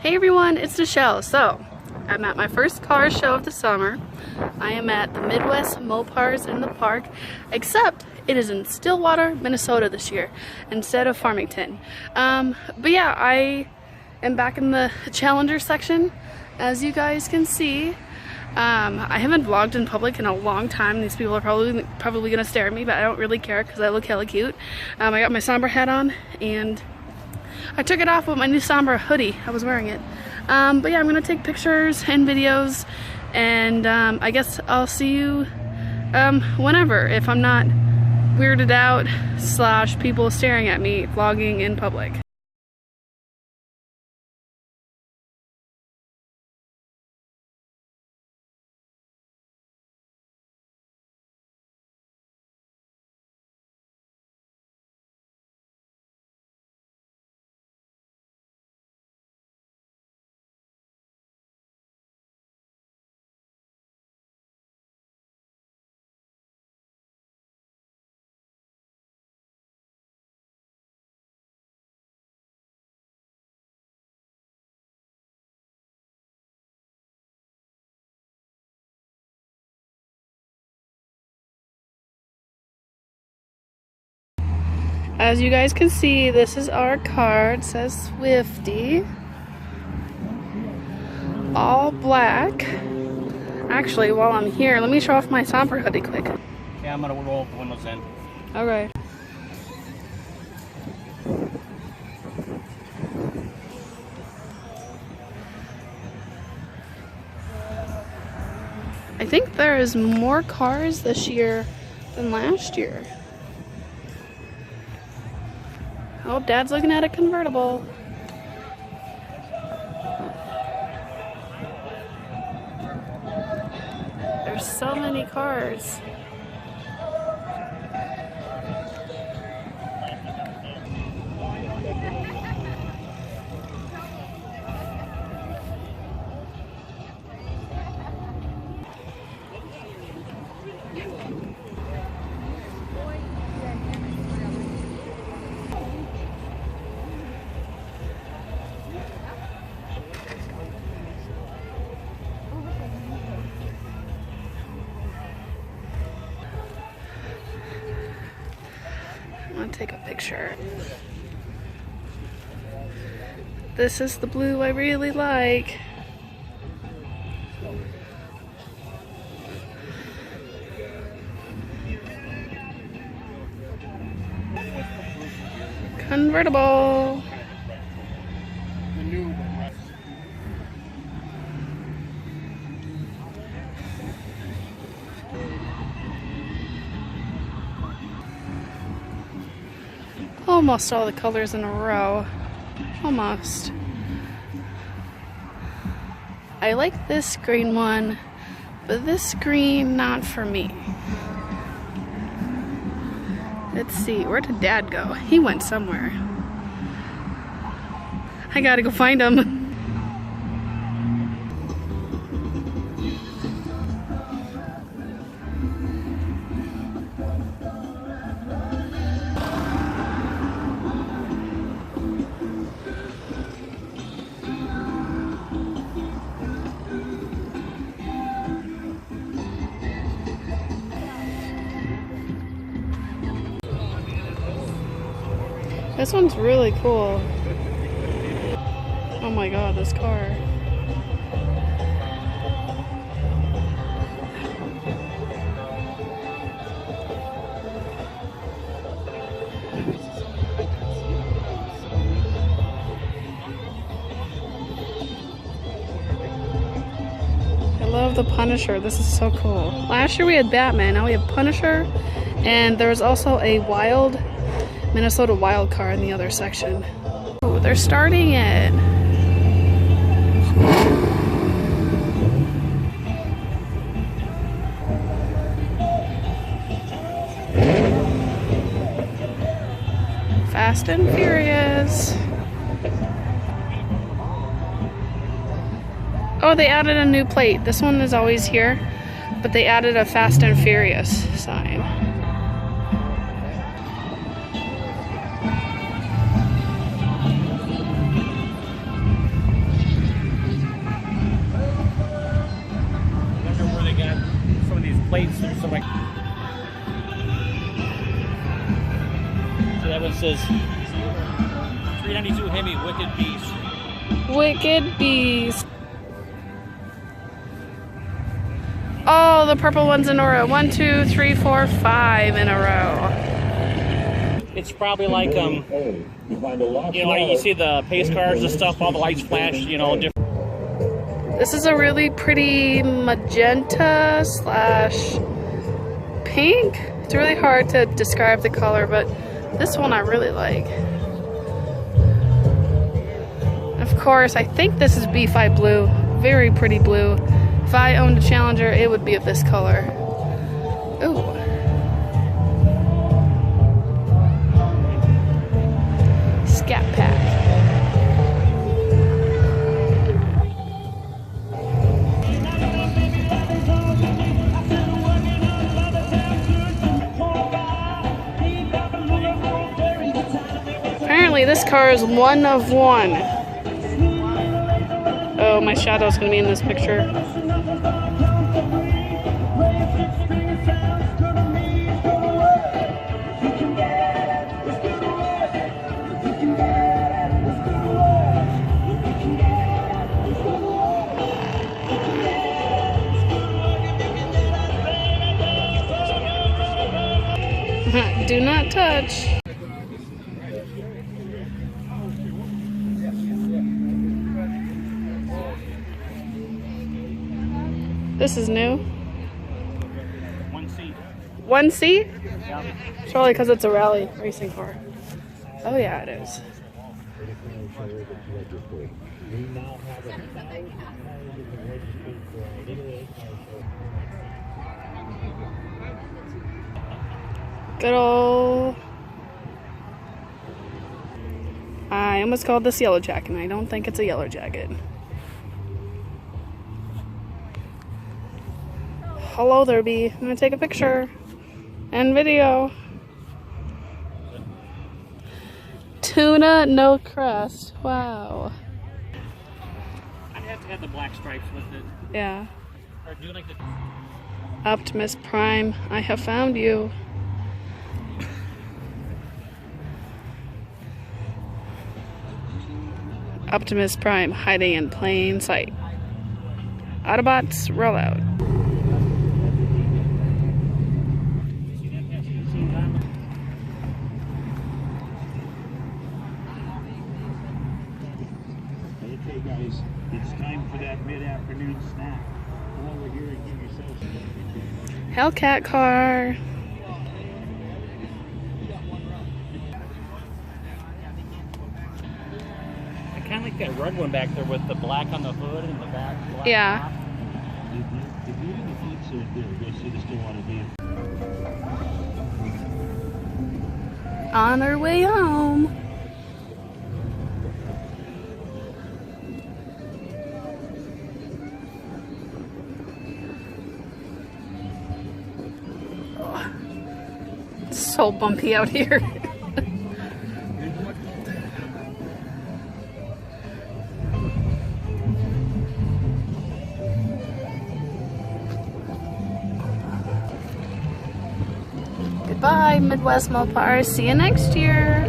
Hey everyone, it's Nachelle. So, I'm at my first car show of the summer. I am at the Midwest Mopars in the park, except it is in Stillwater, Minnesota this year, instead of Farmington. But yeah, I am back in the Challenger section, as you guys can see. I haven't vlogged in public in a long time. These people are probably gonna stare at me, but I don't really care because I look hella cute. I got my somber hat on, and I took it off with my new somber hoodie. I was wearing it. But yeah, I'm gonna take pictures and videos, and I guess I'll see you whenever, if I'm not weirded out / people staring at me vlogging in public. As you guys can see, this is our car. It says Swifty. All black. Actually, while I'm here, let me show off my somber hoodie quick. Yeah, I'm gonna roll the windows in. Okay. I think there is more cars this year than last year. Oh, Dad's looking at a convertible. There's so many cars. I'm gonna take a picture. This is the blue I really like. Convertible. Almost all the colors in a row. Almost. I like this green one, but this green, not for me. Let's see, where did Dad go? He went somewhere. I gotta go find him. This one's really cool. Oh my god, this car. I love the Punisher. This is so cool. Last year we had Batman, now we have Punisher, and there's also a Minnesota wild car in the other section. Oh, they're starting it. Fast and Furious. Oh, they added a new plate. This one is always here, but they added a Fast and Furious sign. plates. There's some like. So that one says 392 Hemi Wicked Beast. Wicked Beast. Oh, the purple one's in a row. 1, 2, 3, 4, 5 in a row. It's probably like you know, you see the pace cars and stuff, all the lights flash, you know, different. This is a really pretty magenta slash pink. It's really hard to describe the color, but this one I really like. Of course, I think this is B5 blue. Very pretty blue. If I owned a Challenger, it would be of this color. Ooh. Scat Pack. Apparently this car is one of one. Oh, my shadow's gonna be in this picture. Do not touch. This is new. 1C. 1C? Yeah. Surely because it's a rally racing car. Oh yeah, it is. Good old... I almost called this Yellow Jacket, and I don't think it's a Yellow Jacket. Hello there, bee. I'm gonna take a picture and video. Tuna, no crust. Wow. I'd have to have the black stripes with it. Yeah. Or do like the... Optimus Prime, I have found you. Optimus Prime hiding in plain sight. Autobots, roll out. Okay guys, it's time for that mid-afternoon snack. Come over here and give yourselves a Hellcat car. I kind of like that red one back there with the black on the hood and the back black. Yeah. Top. The beauty of the fleet suit there, go see the Stillwater vehicle. On our way home. Oh, it's so bumpy out here. Goodbye, Midwest Mopars. See you next year.